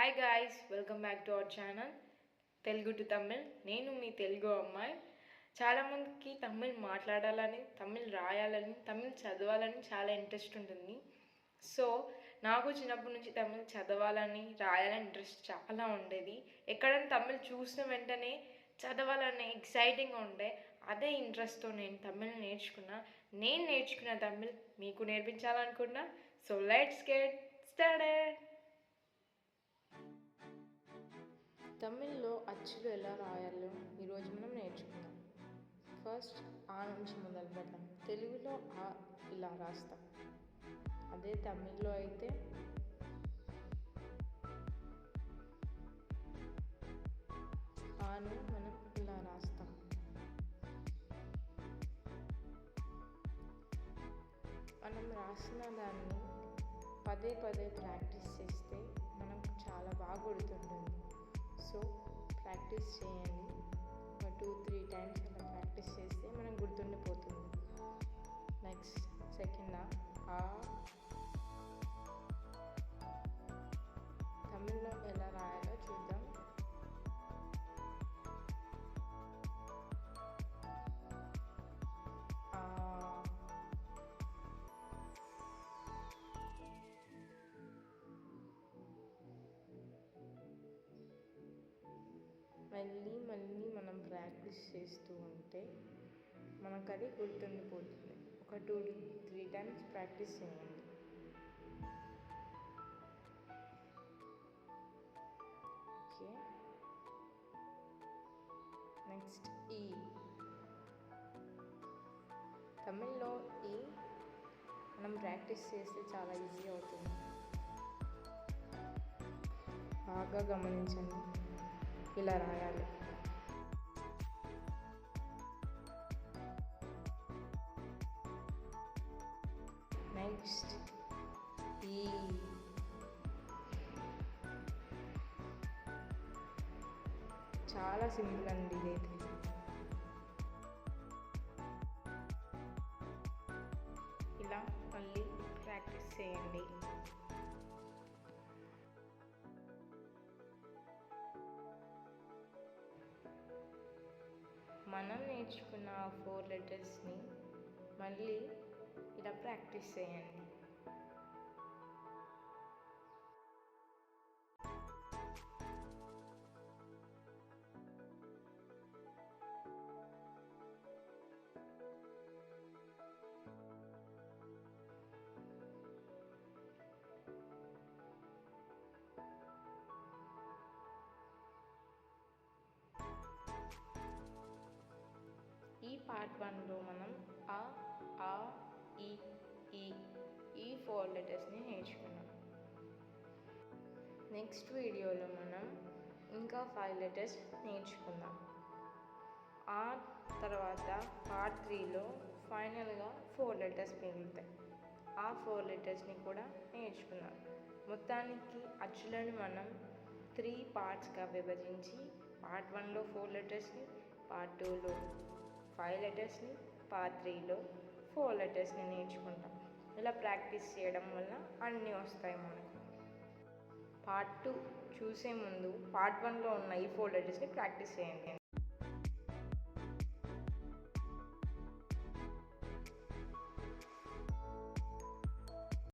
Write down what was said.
Hi guys, welcome back to our channel Telugu to Tamil. నేను మీ తెలుగు అమ్మాయి. చాలామందికి తమిళ్ మాట్లాడాలని, తమిళ్ రాయాలని, తమిళ్ చదవాలని చాలా ఇంట్రెస్ట్ ఉంటుంది. సో నాకు చిన్నప్పటి నుంచి తమిళ్ చదవాలని, రాయాలని ఇంట్రెస్ట్ చాలా ఉండేది. ఎక్కడైనా తమిళ్ చూసిన వెంటనే చదవాలనే ఎక్సైటింగ్గా ఉండే. అదే ఇంట్రెస్ట్తో నేను తమిళ్ నేర్చుకున్నా. నేను నేర్చుకున్న తమిళ్ మీకు నేర్పించాలనుకున్నా. So let's get started. తమిళ్లో అచ్చులు ఎలా రాయాలో ఈరోజు మనం నేర్చుకుందాం. ఫస్ట్ ఆ నుంచి మొదలు పెడతాం. తెలుగులో ఆ ఇలా రాస్తాం. అదే తమిళ్లో అయితే ఆను మనం ఇలా రాస్తాం. మనం రాసిన దాన్ని పదే పదే ప్రాక్టీస్ చేస్తే మనకు చాలా బాగా గుర్తుంటుంది. సో ప్రాక్టీస్ చేయండి. ఒక 2-3 టైమ్స్ అలా ప్రాక్టీస్ చేస్తే మనం గుర్తుండిపోతుంది. నెక్స్ట్ సెకండ్ ఆ తమిళ్లో ఎలా రాయాలో చూద్దాం. మళ్ళీ మనం ప్రాక్టీస్ చేస్తూ ఉంటే మనకు అది గుర్తుండిపోతుంది. ఒక 2-3 టైమ్స్ ప్రాక్టీస్ చేయండి. ఓకే, నెక్స్ట్ ఈ తమిళ్లో ఈ మనం ప్రాక్టీస్ చేస్తే చాలా ఈజీ అవుతుంది. బాగా గమనించండి, ఇలా రాయాలి. నెక్స్ట్ ఈ చాలా సింపుల్ అండి ఇదైతే. ఇలా మళ్ళీ ప్రాక్టీస్ చేయండి. మనం నేర్చుకున్న 4 లెటర్స్ని మళ్ళీ ఇలా ప్రాక్టీస్ చేయండి. ఈ పార్ట్ 1లో మనం ఆ ఈ 4 లెటర్స్ని నేర్చుకున్నాం. నెక్స్ట్ వీడియోలో మనం ఇంకా 5 లెటర్స్ నేర్చుకుందాం. ఆ తర్వాత పార్ట్ 3లో ఫైనల్గా 4 లెటర్స్ మిగులుతాయి. ఆ 4 లెటర్స్ని కూడా నేర్చుకుందాం. మొత్తానికి అచ్చులను మనం 3 పార్ట్స్గా విభజించి పార్ట్ 1లో 4 లెటర్స్ని, పార్ట్ 2లో 5 లెటర్స్ని, పార్ట్ 3లో 4 లెటర్స్ని నేర్చుకుంటాం. ఇలా ప్రాక్టీస్ చేయడం వల్ల అన్నీ వస్తాయి మనకు. పార్ట్ 2 చూసే ముందు పార్ట్ 1లో ఉన్న ఈ 4 లెటర్స్ని ప్రాక్టీస్ చేయండి.